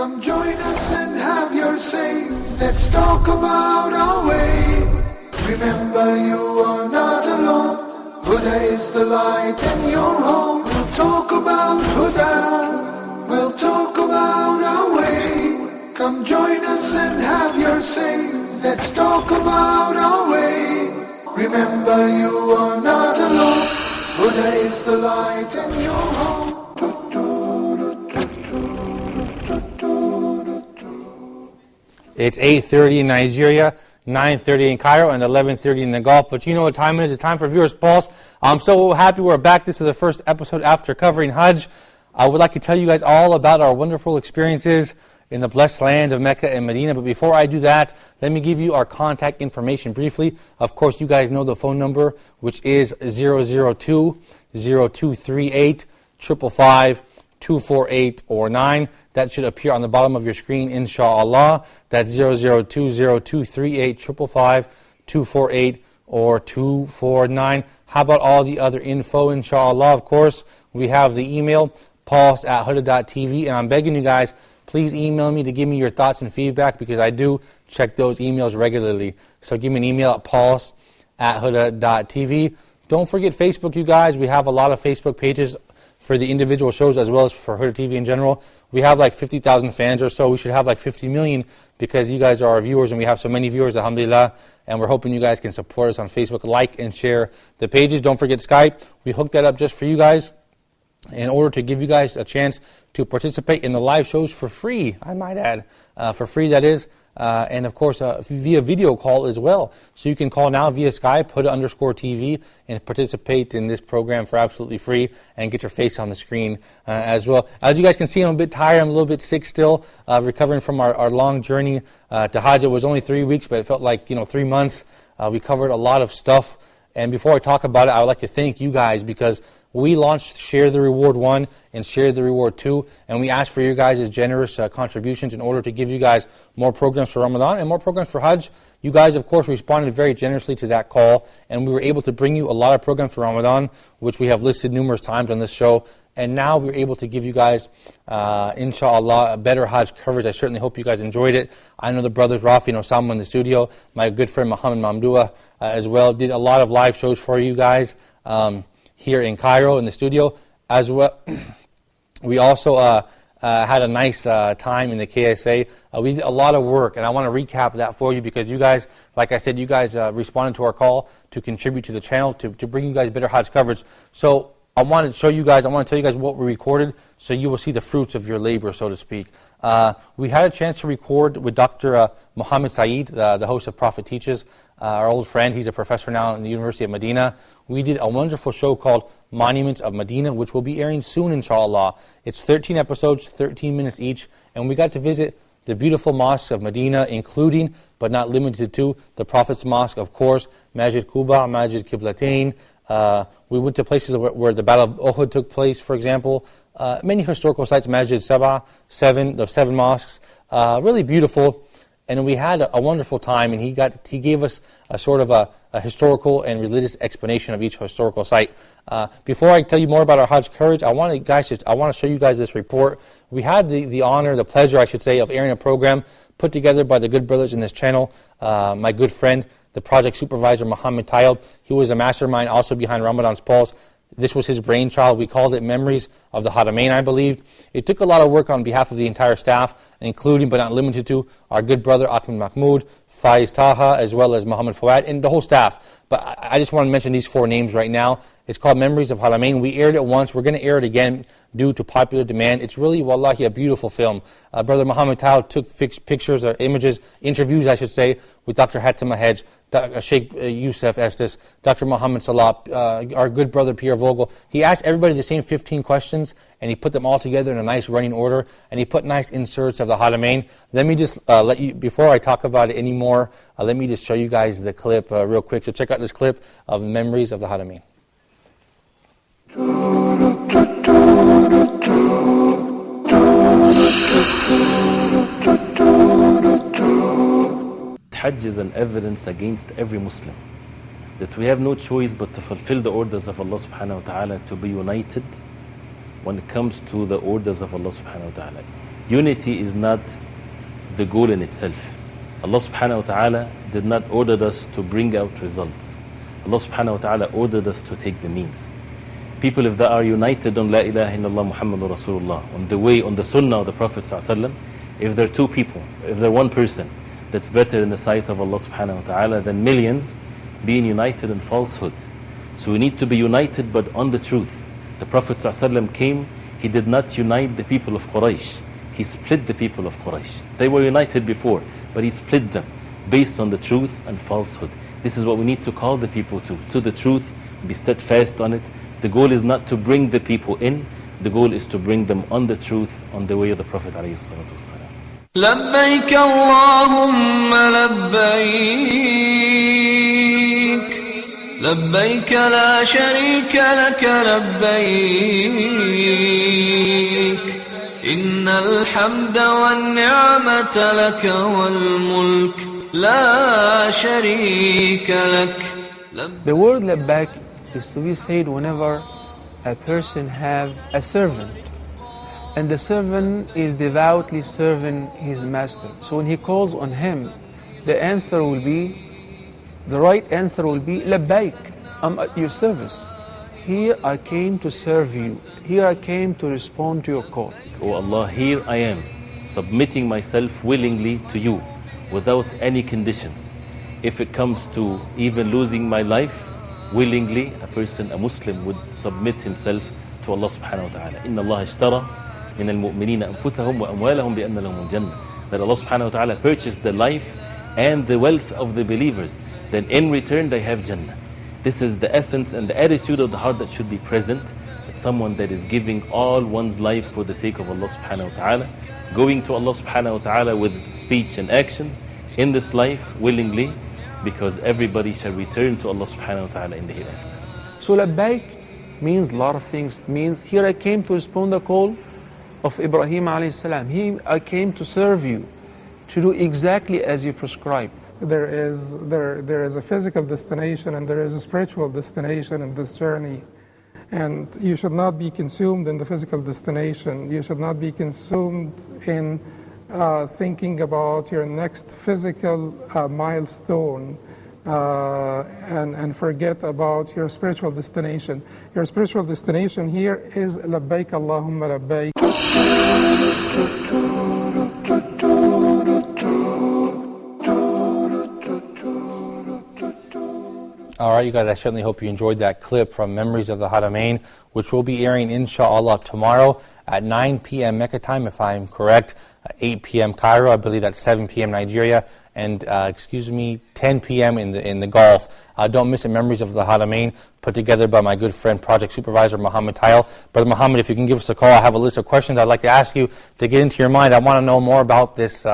Come join us and have your say. Let's talk about our way. Remember, you are not alone. Huda is the light in your home. We'll talk about Huda. We'll talk about our way. Come join us and have your say. Let's talk about our way. Remember, you are not alone. Huda is the light in your home. It's 8:30 in Nigeria, 9:30 in Cairo, and 11:30 in the Gulf. But you know what time it is. It's time for Viewers Pulse. I'm so happy we're back. This is the first episode after covering Hajj. I would like to tell you guys all about our wonderful experiences in the blessed land of Mecca and Medina. But before I do that, let me give you our contact information briefly. Of course, you guys know the phone number, which is 002-0238 555 248 or 9. That should appear on the bottom of your screen, inshallah. That's 002-0238 555 248 or 249. How about all the other info, inshallah? Of course, we have the email, pulse@huda.tv, and I'm begging you guys, please email me to give me your thoughts and feedback, because I do check those emails regularly. So give me an email at pulse@huda.tv. Don't forget Facebook, you guys. We have a lot of Facebook pages for the individual shows as well as for Huda TV in general. We have like 50,000 fans or so. We should have like 50 million because you guys are our viewers, and we have so many viewers, alhamdulillah. And we're hoping you guys can support us on Facebook. Like and share the pages. Don't forget Skype. We hooked that up just for you guys in order to give you guys a chance to participate in the live shows for free, I might add. For free, that is. And of course, via video call as well. So you can call now via Skype, Huda_TV, and participate in this program for absolutely free and get your face on the screen as well. As you guys can see, I'm a bit tired. I'm a little bit sick still, recovering from our long journey to Hajj. It was only 3 weeks, but it felt like 3 months. We covered a lot of stuff. And before I talk about it, I would like to thank you guys, because we launched Share the Reward 1 and Share the Reward 2, and we asked for your guys' generous contributions in order to give you guys more programs for Ramadan and more programs for Hajj. You guys, of course, responded very generously to that call, and we were able to bring you a lot of programs for Ramadan, which we have listed numerous times on this show. And now we're able to give you guys, inshallah, a better Hajj coverage. I certainly hope you guys enjoyed it. I know the brothers Rafi and Osama in the studio, my good friend Muhammad Mamdouh as well, did a lot of live shows for you guys here in Cairo in the studio as well. We also had a nice time in the KSA. We did a lot of work, and I want to recap that for you, because you guys, like I said, you guys responded to our call to contribute to the channel, to bring you guys better Hajj coverage. So I want to show you guys, I want to tell you guys what we recorded, so you will see the fruits of your labor, so to speak. We had a chance to record with Dr. Muhammad Saeed, the host of Prophet Teaches, our old friend. He's a professor now in the University of Medina. We did a wonderful show called Monuments of Medina, which will be airing soon, inshallah. It's 13 episodes, 13 minutes each, and we got to visit the beautiful mosques of Medina, including, but not limited to, the Prophet's Mosque, of course, Masjid Quba, Masjid Qiblatain. We went to places where the Battle of Uhud took place, for example. Many historical sites, Masjid Sabah, the seven mosques, really beautiful. And we had a wonderful time, and he gave us a sort of a historical and religious explanation of each historical site. Before I tell you more about our Hajj coverage, I want to show you guys this report. We had the honor, the pleasure, I should say, of airing a program put together by the good brothers in this channel. My good friend, the project supervisor, Muhammad Tayal. He was a mastermind also behind Ramadan's Pulse. This was his brainchild. We called it Memories of the Haramain, I believe. It took a lot of work on behalf of the entire staff, including but not limited to our good brother Ahmed Mahmoud, Faiz Taha, as well as Muhammad Fawad, and the whole staff. But I just want to mention these 4 names right now. It's called Memories of Haramain. We aired it once. We're going to air it again due to popular demand. It's really, wallahi, a beautiful film. Brother Muhammad Tao took pictures or images, interviews, I should say, with Dr. Hatima Hedge, Sheikh Youssef Estes, Dr. Muhammad Salah, our good brother Pierre Vogel. He asked everybody the same 15 questions, and he put them all together in a nice running order, and he put nice inserts of the Haramain. Let me just let you, before I talk about it anymore, let me just show you guys the clip real quick. So check out this clip of Memories of the Haramain. Hajj is an evidence against every Muslim that we have no choice but to fulfill the orders of Allah subhanahu wa ta'ala, to be united when it comes to the orders of Allah subhanahu wa ta'ala. Unity is not the goal in itself. Allah subhanahu wa ta'ala did not order us to bring out results. Allah subhanahu wa ta'ala ordered us to take the means. People, if they are united on La ilaha illallah Muhammadur Rasulullah, on the way, on the sunnah of the Prophet sallallahu alaihi wasallam, if there are two people, if there are one person that's better in the sight of Allah subhanahu wa ta'ala than millions being united in falsehood. So we need to be united but on the truth. The Prophet sallallahu alaihi wasallam came, he did not unite the people of Quraysh. He split the people of Quraysh. They were united before, but he split them based on the truth and falsehood. This is what we need to call the people to the truth, be steadfast on it. The goal is not to bring the people in, the goal is to bring them on the truth, on the way of the Prophet alayhi salatu wassalam. لبيك اللهم لبيك لبيك لا شريك لك لبيك إن الحمد والنعمة لك والملك لا شريك لك. The word labbaik is to be said whenever a person have a servant, and the servant is devoutly serving his master. So when he calls on him, the right answer will be labbaik, I'm at your service. Here I came to serve you. Here I came to respond to your call. Oh Allah, here I am, submitting myself willingly to you, without any conditions. If it comes to even losing my life, willingly, a Muslim would submit himself to Allah subhanahu wa ta'ala. Inna Allah ishtara min al-mu'minina anfusahum wa amwalahum bi anna lahum al-jannah. That Allah subhanahu wa ta'ala purchased the life and the wealth of the believers. Then in return they have Jannah. This is the essence and the attitude of the heart that should be present. That someone that is giving all one's life for the sake of Allah subhanahu wa ta'ala, going to Allah subhanahu wa ta'ala with speech and actions in this life willingly, because everybody shall return to Allah subhanahu wa ta'ala in the hereafter. So labbaik means a lot of things. It means here I came to respond the call of Ibrahim alayhi salam. Here I came to serve you, to do exactly as you prescribe. There is a physical destination and there is a spiritual destination in this journey. And you should not be consumed in the physical destination. You should not be consumed in thinking about your next physical milestone and forget about your spiritual destination. Your spiritual destination here is labbaik Allahumma labbaik. All right, you guys, I certainly hope you enjoyed that clip from Memories of the Haramain, which will be airing, inshallah, tomorrow at 9 p.m. Mecca time, if I'm correct, 8 p.m. Cairo, I believe that's 7 p.m. Nigeria, and 10 p.m. in the Gulf. Don't miss it, Memories of the Haramain, put together by my good friend, Project Supervisor Muhammad Tile. Brother Muhammad, if you can give us a call, I have a list of questions I'd like to ask you to get into your mind. I want to know more about this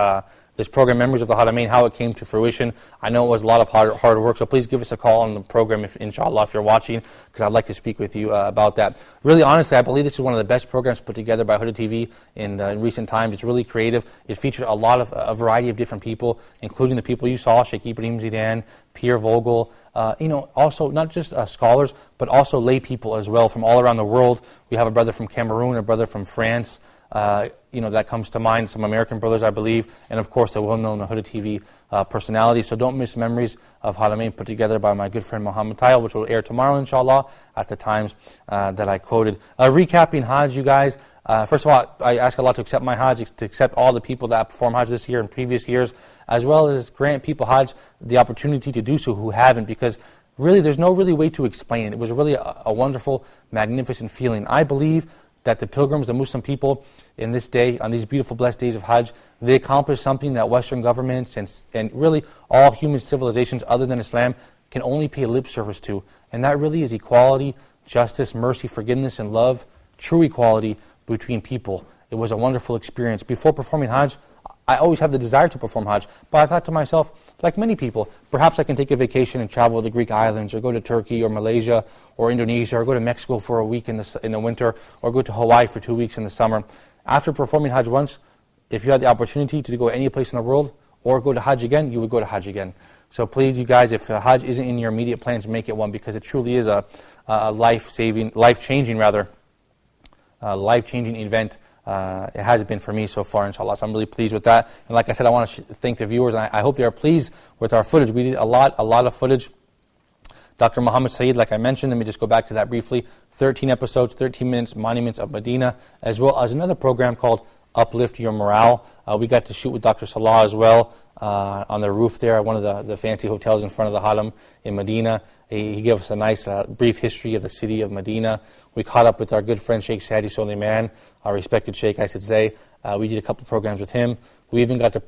program, Memories of the Haramain, how it came to fruition. I know it was a lot of hard work, so please give us a call on the program, inshallah, if you're watching, because I'd like to speak with you about that. Really, honestly, I believe this is one of the best programs put together by Huda TV in recent times. It's really creative. It features a variety of different people, including the people you saw, Sheikh Ibrahim Zidan, Pierre Vogel, also not just scholars, but also lay people as well from all around the world. We have a brother from Cameroon, a brother from France, that comes to mind, some American brothers, I believe, and of course the well-known Huda TV personality. So don't miss Memories of Haramain, put together by my good friend Muhammad Tile, which will air tomorrow, inshallah, at the times that I quoted. Recapping Hajj, you guys. First of all, I ask Allah to accept my Hajj, to accept all the people that perform Hajj this year and previous years, as well as grant people Hajj the opportunity to do so who haven't, because really there's no really way to explain it. It was really a wonderful, magnificent feeling. I believe that the pilgrims, the Muslim people, in this day, on these beautiful, blessed days of Hajj, they accomplished something that Western governments and really all human civilizations other than Islam can only pay lip service to. And that really is equality, justice, mercy, forgiveness, and love, true equality between people. It was a wonderful experience. Before performing Hajj, I always had the desire to perform Hajj, but I thought to myself, like many people, perhaps I can take a vacation and travel to the Greek islands, or go to Turkey or Malaysia or Indonesia, or go to Mexico for a week in the winter, or go to Hawaii for 2 weeks in the summer. After performing Hajj once, if you had the opportunity to go any place in the world or go to Hajj again, you would go to Hajj again. So please, you guys, if Hajj isn't in your immediate plans, make it one, because it truly is a life-changing event it has been for me so far, inshallah. So I'm really pleased with that. And like I said, I want to thank the viewers, and I hope they are pleased with our footage. We did a lot of footage. Dr. Muhammad Saeed, like I mentioned, let me just go back to that briefly. 13 episodes, 13 minutes, Monuments of Medina, as well as another program called Uplift Your Morale. We got to shoot with Dr. Salah as well on the roof there at one of the fancy hotels in front of the Haram in Medina. He gave us a nice brief history of the city of Medina. We caught up with our good friend Sheikh Sadi Soliman, our respected Sheikh, I should say. We did a couple programs with him. We even got to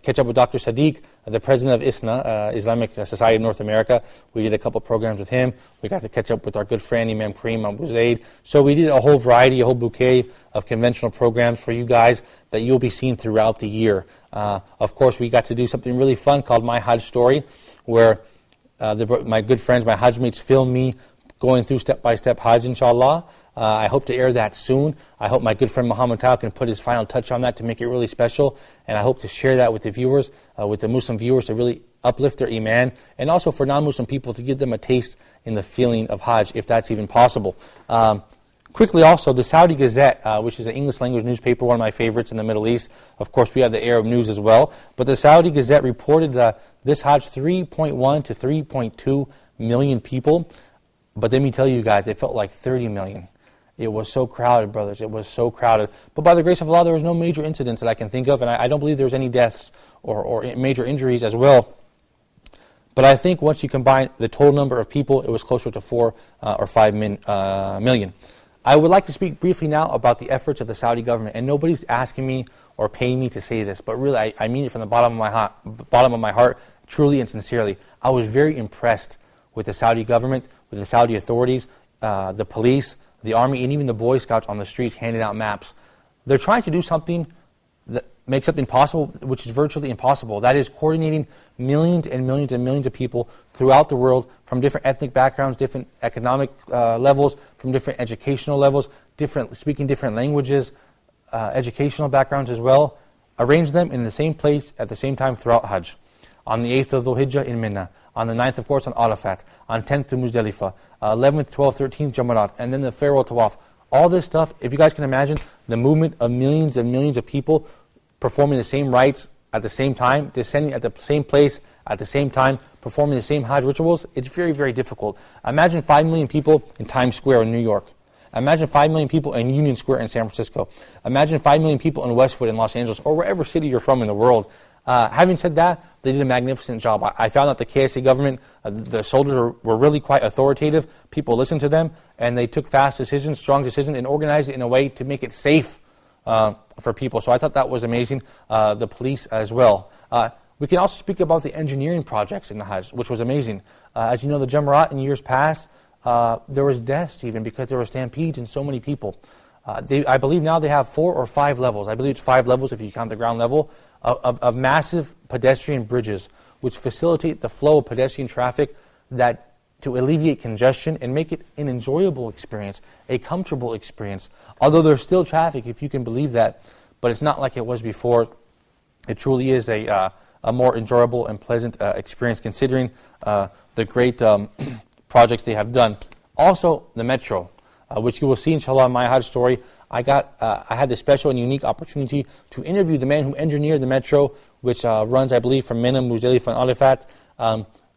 catch up with Dr. Sadiq, the president of ISNA, Islamic Society of North America. We did a couple programs with him. We got to catch up with our good friend Imam Kareem Abu Zaid. So we did a whole variety, a whole bouquet of conventional programs for you guys that you'll be seeing throughout the year. Of course, we got to do something really fun called My Hajj Story, where my good friends, my Hajj mates, filmed me going through step-by-step Hajj, inshallah. I hope to air that soon. I hope my good friend Muhammad Tao can put his final touch on that to make it really special. And I hope to share that with the viewers, with the Muslim viewers, to really uplift their iman. And also for non-Muslim people to give them a taste in the feeling of Hajj, if that's even possible. Quickly also, the Saudi Gazette, which is an English language newspaper, one of my favorites in the Middle East. Of course, we have the Arab news as well. But the Saudi Gazette reported this Hajj 3.1 to 3.2 million people. But let me tell you guys, it felt like 30 million. It was so crowded, brothers. It was so crowded. But by the grace of Allah, there was no major incidents that I can think of, and I don't believe there was any deaths or major injuries as well. But I think once you combine the total number of people, it was closer to 4 or 5 million. I would like to speak briefly now about the efforts of the Saudi government. And nobody's asking me or paying me to say this, but really I mean it from the bottom of my heart, truly and sincerely. I was very impressed with the Saudi government, with the Saudi authorities, the police, the army, and even the Boy Scouts on the streets handing out maps. They're trying to do something that makes something possible, which is virtually impossible. That is coordinating millions and millions and millions of people throughout the world from different ethnic backgrounds, different economic levels, from different educational levels, speaking different languages, educational backgrounds as well. Arrange them in the same place at the same time throughout Hajj. On the 8th of Dhul Hijjah in Mina, on the 9th, of course, on Arafat, on 10th to Muzdalifah, 11th, 12th, 13th, Jamarat, and then the farewell tawaf. All this stuff, if you guys can imagine, the movement of millions and millions of people performing the same rites at the same time, descending at the same place at the same time, performing the same Hajj rituals, it's very, very difficult. Imagine 5 million people in Times Square in New York. Imagine 5 million people in Union Square in San Francisco. Imagine 5 million people in Westwood in Los Angeles, or wherever city you're from in the world. Having said that, they did a magnificent job. I found that the KSA government, the soldiers were really quite authoritative. People listened to them, and they took fast decisions, strong decisions, and organized it in a way to make it safe for people. So I thought that was amazing. The police as well. We can also speak about the engineering projects in the Hajj, which was amazing. As you know, the Jamarat in years past, there was deaths even because there were stampedes and so many people. I believe now they have 4 or 5 levels. I believe it's 5 levels if you count the ground level of massive pedestrian bridges which facilitate the flow of pedestrian traffic that to alleviate congestion and make it an enjoyable experience, a comfortable experience. Although there's still traffic, if you can believe that, but it's not like it was before. It truly is a more enjoyable and pleasant experience considering the great projects they have done. Also, the metro, which you will see inshallah in my Hajj story. I had the special and unique opportunity to interview the man who engineered the metro, which runs, I believe, from Mina, Muzdalifah, and Arafat.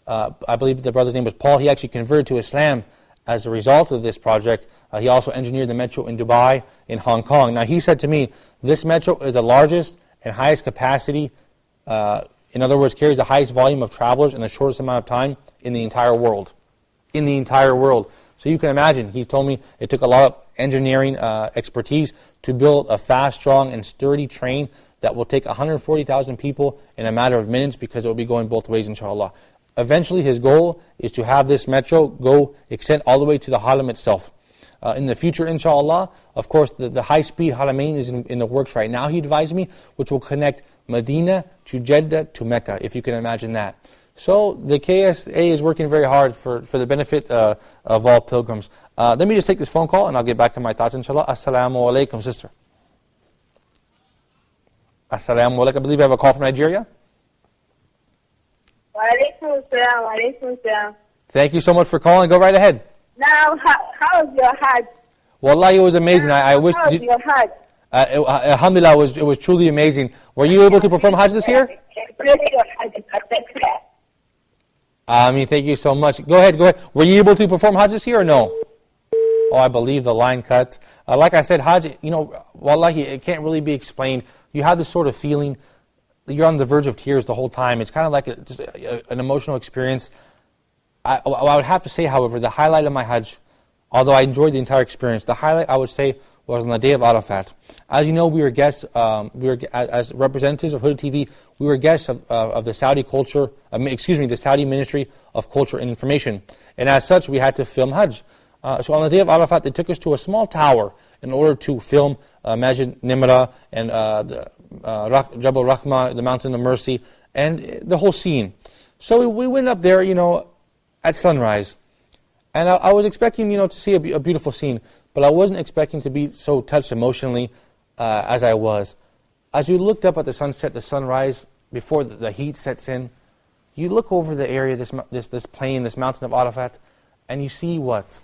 I believe the brother's name was Paul. He actually converted to Islam as a result of this project. He also engineered the metro in Dubai, in Hong Kong. Now, he said to me, this metro is the largest and highest capacity, in other words, carries the highest volume of travelers in the shortest amount of time in the entire world. In the entire world. So you can imagine, he told me it took a lot of engineering expertise to build a fast, strong, and sturdy train that will take 140,000 people in a matter of minutes because it will be going both ways, inshallah. Eventually, his goal is to have this metro extend all the way to the Haram itself. In the future, inshallah, of course, the high-speed Haramain is in the works right now, he advised me, which will connect Medina to Jeddah to Mecca, if you can imagine that. So the KSA is working very hard for the benefit of all pilgrims. Let me just take this phone call and I'll get back to my thoughts, inshallah. Assalamu alaikum, sister. Assalamu alaikum. I believe I have a call from Nigeria. Wa alaikum assalam, wa alaikum assalam. Thank you so much for calling. Go right ahead. Now, how was your Hajj? Wallahi, it was amazing. I wish. How was your Hajj? Alhamdulillah, it was truly amazing. Were you able to perform Hajj this year? Thank you so much. Go ahead. Were you able to perform Hajj this year or no? Oh, I believe the line cut. Like I said, Hajj, wallahi, it can't really be explained. You have this sort of feeling that you're on the verge of tears the whole time. It's kind of like an emotional experience. I would have to say, however, the highlight of my Hajj, although I enjoyed the entire experience, the highlight I would say was on the day of Arafat. As you know, we were guests, as representatives of Huda TV, we were guests of the Saudi culture, the Saudi Ministry of Culture and Information. And as such, we had to film Hajj. So on the day of Arafat, they took us to a small tower in order to film Masjid Nimra and Jabal Rahma, the Mountain of Mercy, and the whole scene. So we went up there, at sunrise. And I was expecting, to see a beautiful scene, but I wasn't expecting to be so touched emotionally as I was. As we looked up at the sunset, the sunrise, before the heat sets in, you look over the area, this plain, this mountain of Arafat, and you see what?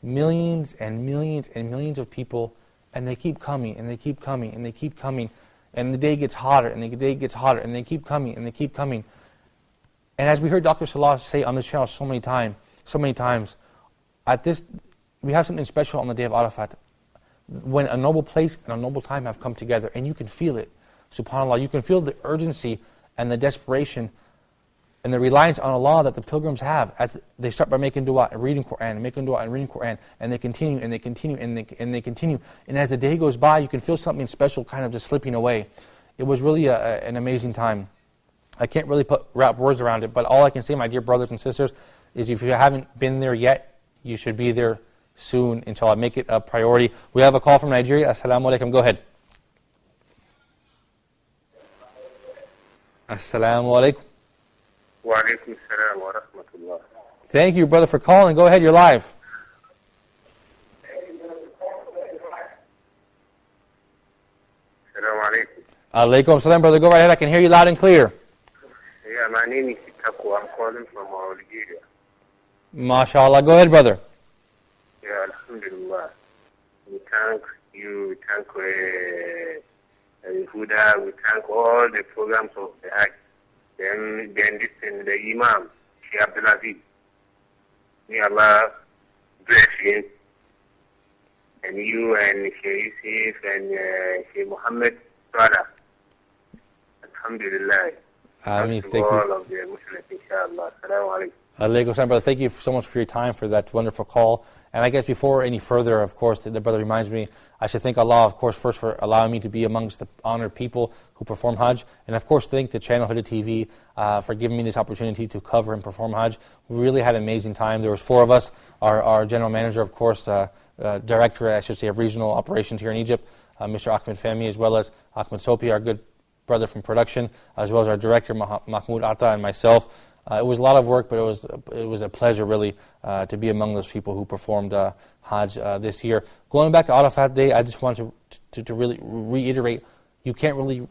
Millions and millions and millions of people, and they keep coming, and they keep coming, and they keep coming, and the day gets hotter, and the day gets hotter, and they keep coming, and they keep coming. And as we heard Dr. Salah say on this channel so many times, we have something special on the day of Arafat, when a noble place and a noble time have come together, and you can feel it. SubhanAllah, you can feel the urgency and the desperation and the reliance on Allah that the pilgrims have as they start by making dua and reading Quran, and making dua and reading Quran, and they continue and they continue and they continue. And as the day goes by, you can feel something special kind of just slipping away. It was really an amazing time. I can't really wrap words around it, but all I can say, my dear brothers and sisters, is if you haven't been there yet, you should be there soon, inshallah. Make it a priority. We have a call from Nigeria. Assalamu alaikum. Go ahead. Assalamu alaikum. Wa alaikum assalam wa rahmatullah. Thank you, brother, for calling. Go ahead, you're live. Assalamu alaikum. Alaikum salam, brother. Go right ahead. I can hear you loud and clear. Yeah, my name is Itaku. I'm calling from Algeria. MashaAllah. Go ahead, brother. Yeah, alhamdulillah. We thank you, we thank Huda, we thank all the programs of the Hajj. Then the Imam, Sheikh Abdulaziz. May Allah bless him. And you and Sheikh Yusuf and Sheikh Muhammad Salah. Alhamdulillah. Ameen. Thank all you. of the Muslims, inshallah. Assalamu alaikum. Alaikum salam, brother. Thank you so much for your time, for that wonderful call. And I guess before any further, of course, the brother reminds me, I should thank Allah, of course, first for allowing me to be amongst the honored people who perform Hajj. And of course, thank the channel Huda TV for giving me this opportunity to cover and perform Hajj. We really had an amazing time. There was 4 of us. Our general manager, of course, director, I should say, of regional operations here in Egypt, Mr. Ahmed Fahmy, as well as Ahmed Sopi, our good brother from production, as well as our director, Mahmoud Atta, and myself. It was a lot of work, but it was a pleasure, really, to be among those people who performed Hajj this year. Going back to Arafat Day, I just want to really reiterate, you can't really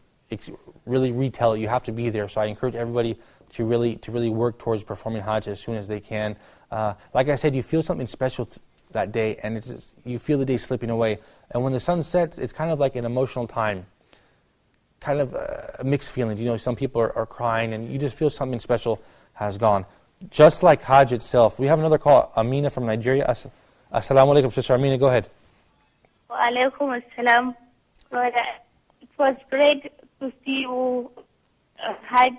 retell it. You have to be there. So I encourage everybody to really work towards performing Hajj as soon as they can. Like I said, you feel something special that day, and you feel the day slipping away. And when the sun sets, it's kind of like an emotional time. Kind of mixed feelings. Some people are crying, and you just feel something special has gone. Just like Hajj itself. We have another call, Amina from Nigeria. Assalamu alaikum, Sister Amina, go ahead. Wa alaikum assalam. Brother, it was great to see you Hajj.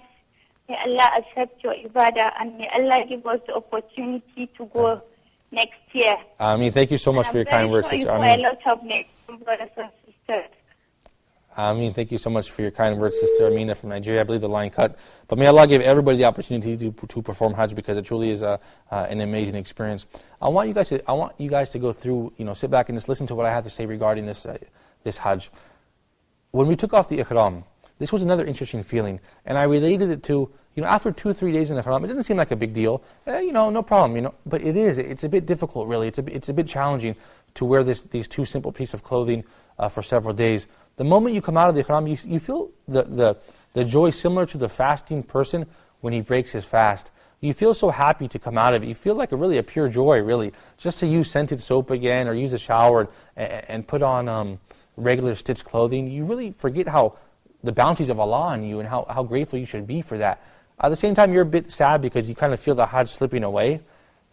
May Allah accept your ibadah, and may Allah give us the opportunity to go next year. Ameen, thank you so much for your kind words, Sister Amina. Amina. A lot of next brothers and sisters. Ameen, thank you so much for your kind words, Sister Amina from Nigeria. I believe the line cut. But may Allah give everybody the opportunity to perform Hajj, because it truly is an amazing experience. I want you guys to go through, sit back and just listen to what I have to say regarding this Hajj. When we took off the Ihram, this was another interesting feeling. And I related it to, after 2 or 3 days in the Ihram, it doesn't seem like a big deal. No problem, But it is. It's a bit difficult, really. It's a bit challenging to wear these 2 simple pieces of clothing for several days. The moment you come out of the Ihram, you feel the joy similar to the fasting person when he breaks his fast. You feel so happy to come out of it. You feel like a pure joy, really. Just to use scented soap again, or use a shower and put on regular stitched clothing, you really forget how the bounties of Allah on you and how grateful you should be for that. At the same time, you're a bit sad because you kind of feel the Hajj slipping away,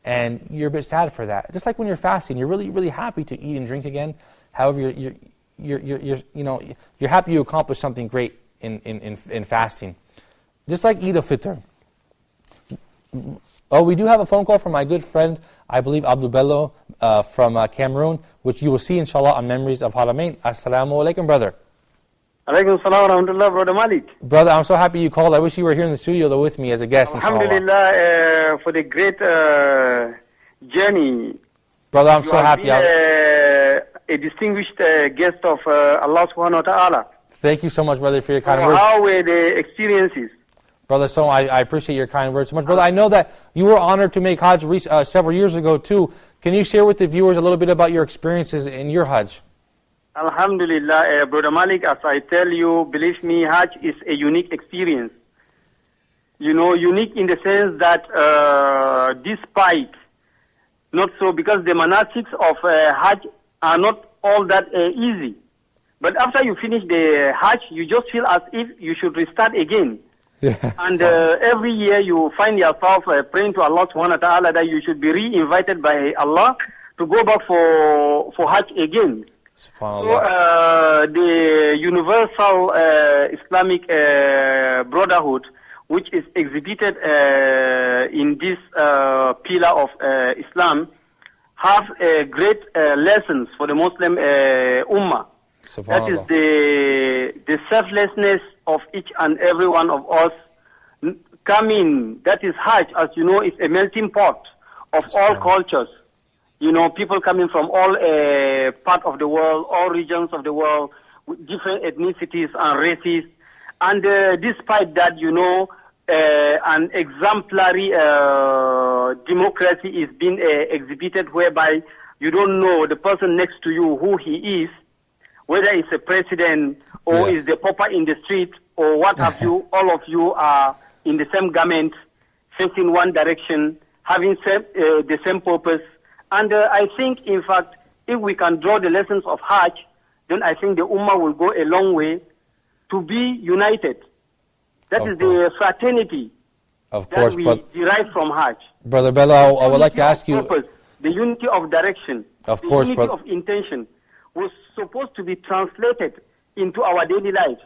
and you're a bit sad for that. Just like when you're fasting, you're really, really happy to eat and drink again. However, you're happy you accomplished something great in fasting. Just like Eid al-Fitr. Oh, we do have a phone call from my good friend, I believe Abdul Bello from Cameroon, which you will see inshallah on Memories of Haramain. Assalamu alaikum, brother. Alaikum salam wa rahmatullah, Brother Malik. Brother, I'm so happy you called. I wish you were here in the studio though with me as a guest, inshallah. Alhamdulillah, for the great journey. Brother, I'm so happy. You have been a distinguished guest of Allah subhanahu wa ta'ala. Thank you so much, brother, for your kind words. How were the experiences? Brother, so I appreciate your kind words so much. Brother, I know that you were honored to make Hajj several years ago too. Can you share with the viewers a little bit about your experiences in your Hajj? Alhamdulillah, Brother Malik, as I tell you, believe me, Hajj is a unique experience. You know, unique in the sense that despite, not so, because the monastics of Hajj are not all that easy. But after you finish the Hajj, you just feel as if you should restart again. Yeah. And every year you find yourself praying to Allah subhanahu wa ta'ala that you should be re-invited by Allah to go back for Hajj again. So the Universal Islamic Brotherhood, which is exhibited in this pillar of Islam, have great lessons for the Muslim Ummah. That is the selflessness of each and every one of us coming. That is Hajj, as you know, is a melting pot of all cultures. You know, people coming from all parts of the world, all regions of the world, with different ethnicities and races. And despite that, you know, an exemplary democracy is being exhibited, whereby you don't know the person next to you who he is, whether it's a president or is the pauper in the street or what have you. All of you are in the same garment, facing one direction, having the same purpose. And I think, in fact, if we can draw the lessons of Hajj, then I think the Ummah will go a long way to be united. That is the fraternity that we derive from Hajj. Brother Bello, I would like to ask you... Purpose, the unity of direction, the unity of intention was supposed to be translated into our daily lives.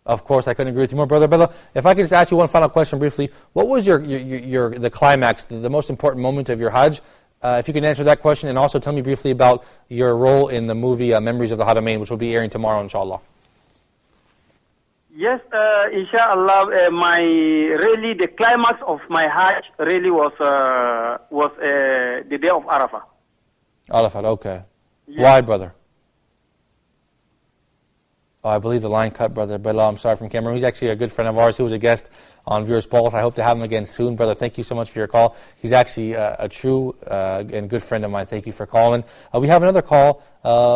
Of course, I couldn't agree with you more, Brother Bello. If I could just ask you one final question briefly, what was the climax, the most important moment of your Hajj? If you can answer that question, and also tell me briefly about your role in the movie Memories of the Haramain, which will be airing tomorrow, inshallah. Yes, inshallah, the climax of my Hajj really was the day of Arafah. Arafah, okay. Yes. Why, brother? I believe the line cut, Brother Bello. I'm sorry, from Cameroon. He's actually a good friend of ours. He was a guest on Viewers Pulse. I hope to have him again soon. Brother, thank you so much for your call. He's actually a true and good friend of mine. Thank you for calling. We have another call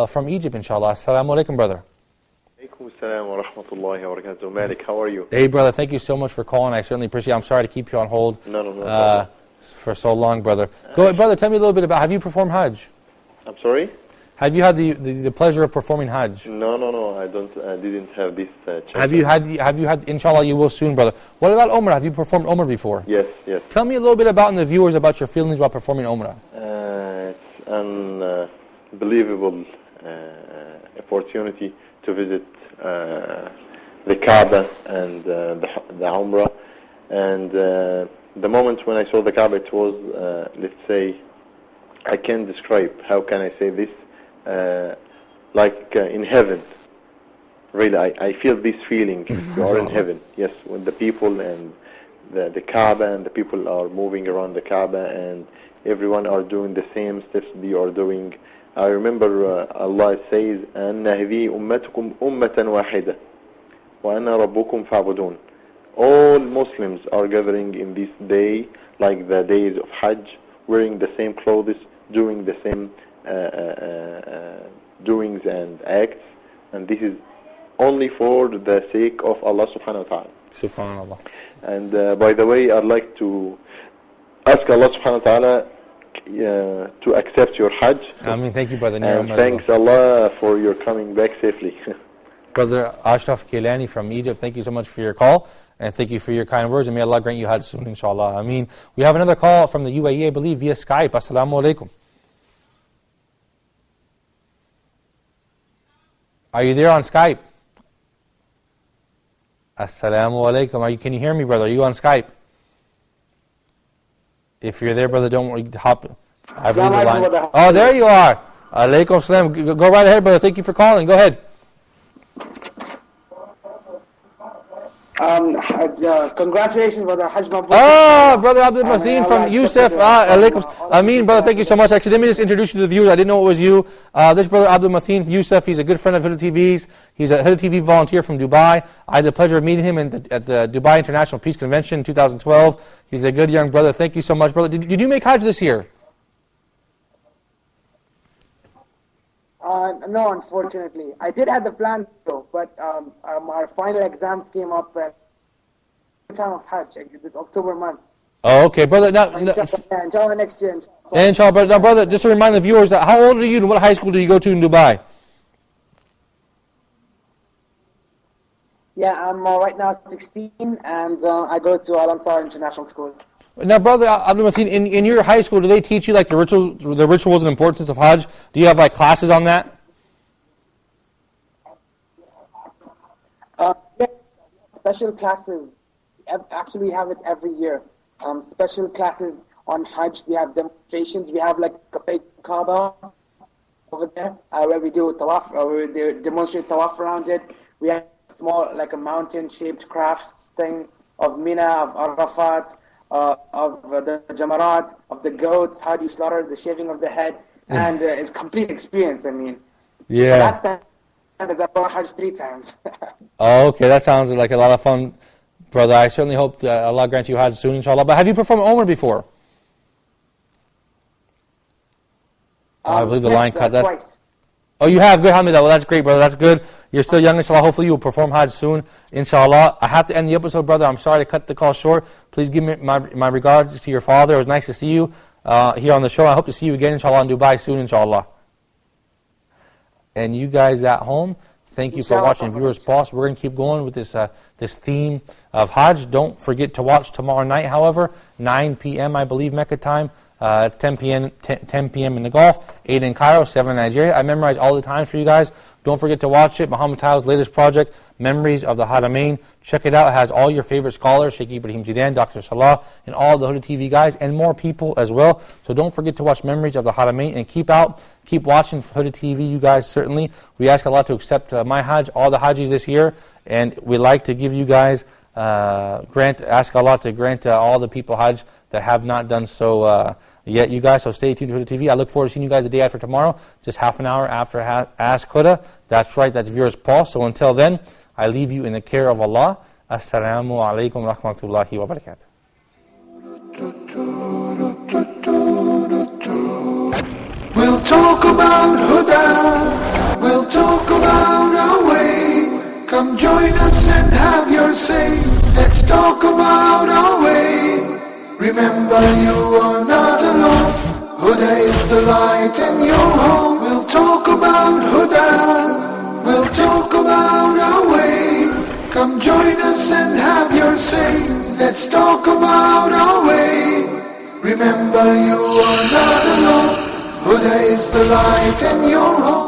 from Egypt, inshallah. Assalamu alaikum, brother. Alaikum assalam wa rahmatullahi wa barakatuh. Malik, how are you? Hey, brother, thank you so much for calling. I certainly appreciate it. I'm sorry to keep you on hold No. For so long, brother. Go ahead, brother, tell me a little bit about, have you performed Hajj? I'm sorry? Have you had the pleasure of performing Hajj? No, I didn't have this chance. Have you had, inshallah you will soon, brother. What about Umrah? Have you performed Umrah before? Yes. Tell me a little bit about, and the viewers, about your feelings about performing Umrah. It's an unbelievable opportunity to visit the Kaaba and the Umrah. And the moment when I saw the Kaaba, it was, let's say, I can't describe, how can I say this? Like in heaven. Really, I feel this feeling. You are in heaven. Yes, when the people and the Kaaba and the people are moving around the Kaaba and everyone are doing the same steps they are doing. I remember Allah says, أَنَّ هَذِي أُمَّتُكُمْ أُمَّةً وَاحِدَةً وَأَنَّ رَبُّكُمْ فَاعْبُدُونَ. All Muslims are gathering in this day, like the days of Hajj, wearing the same clothes, doing the same doings and acts, and this is only for the sake of Allah subhanahu wa ta'ala. Subhanallah. And by the way, I'd like to ask Allah subhanahu wa ta'ala to accept your Hajj. I mean, thank you, brother. And thanks Allah for your coming back safely. Brother Ashraf Kilani from Egypt, thank you so much for your call, and thank you for your kind words, and may Allah grant you Hajj soon, inshallah. I mean, we have another call from the UAE, I believe, via Skype. Assalamu alaikum. Are you there on Skype? Assalamu alaikum. Can you hear me, brother? Are you on Skype? If you're there, brother, don't worry. Hop. I believe the line. Oh, there you are. Alaikum salam. Go right ahead, brother. Thank you for calling. Go ahead. Congratulations, brother Hajj Mabrur. Oh, brother Abdul Mateen from Yusuf. Ameen, brother, thank you so much. Actually, let me just introduce you to the viewers. I didn't know it was you. This brother Abdul Mateen from Yusuf. He's a good friend of Huda TV's. He's a Huda TV volunteer from Dubai. I had the pleasure of meeting him at the Dubai International Peace Convention in 2012. He's a good young brother. Thank you so much, brother. Did you make Hajj this year? No, unfortunately. I did have the plan though, but our final exams came up at the time of Hajj, this October month. Oh, okay, brother. Now, inshallah next year. Inshallah, brother. Now, brother, just to remind the viewers, how old are you and what high school do you go to in Dubai? Yeah, I'm right now 16 and I go to Al Ansar International School. Now, brother Abdul Mateen, in your high school, do they teach you like the rituals and importance of Hajj? Do you have like classes on that? Yeah, special classes. Actually, we have it every year. Special classes on Hajj. We have demonstrations. We have like a big Kaaba over there where we do tawaf, where we demonstrate tawaf around it. We have small, like a mountain-shaped crafts thing of Mina, of Arafat, of the Jamarat, of the goats, how do you slaughter, the shaving of the head, and it's a complete experience, I mean. Yeah. That's that. I've done Hajj 3 times. Oh, okay, that sounds like a lot of fun, brother. I certainly hope Allah grants you Hajj soon, inshallah. But have you performed Umrah before? I believe the line cut. Twice. Oh, you have? Good, alhamdulillah. Well, that's great, brother. That's good. You're still young, inshallah. Hopefully you will perform Hajj soon, inshallah. I have to end the episode, brother. I'm sorry to cut the call short. Please give me my regards to your father. It was nice to see you here on the show. I hope to see you again, inshallah, in Dubai soon, inshallah. And you guys at home, thank you for watching Viewers Pulse. We're going to keep going with this theme of Hajj. Don't forget to watch tomorrow night, however, 9 p.m., I believe, Mecca time. It's 10 p.m. in the Gulf, 8 in Cairo, 7 in Nigeria. I memorize all the times for you guys. Don't forget to watch it. Muhammad Tao's latest project, Memories of the Haramain. Check it out. It has all your favorite scholars, Sheikh Ibrahim Zidan, Dr. Salah, and all the Huda TV guys, and more people as well. So don't forget to watch Memories of the Haramain, and keep watching Huda TV, you guys, certainly. We ask Allah to accept my Hajj, all the Hajjis this year, and we like to give you guys, ask Allah to grant all the people Hajj that have not done so yet, you guys. So stay tuned to Huda TV. I look forward to seeing you guys the day after tomorrow, just half an hour after Ask Huda. That's right, that's Viewers Pulse. So until then, I leave you in the care of Allah. Assalamu alaikum wa rahmatullahi wa barakatuh. We'll talk about Huda, we'll talk about our way. Come join us and have your say. Let's talk about our way. Remember you are not alone. Huda is the light in your home. We'll talk about Huda, we'll talk about our way. Come join us and have your say. Let's talk about our way. Remember you are not alone. Huda is the light in your home.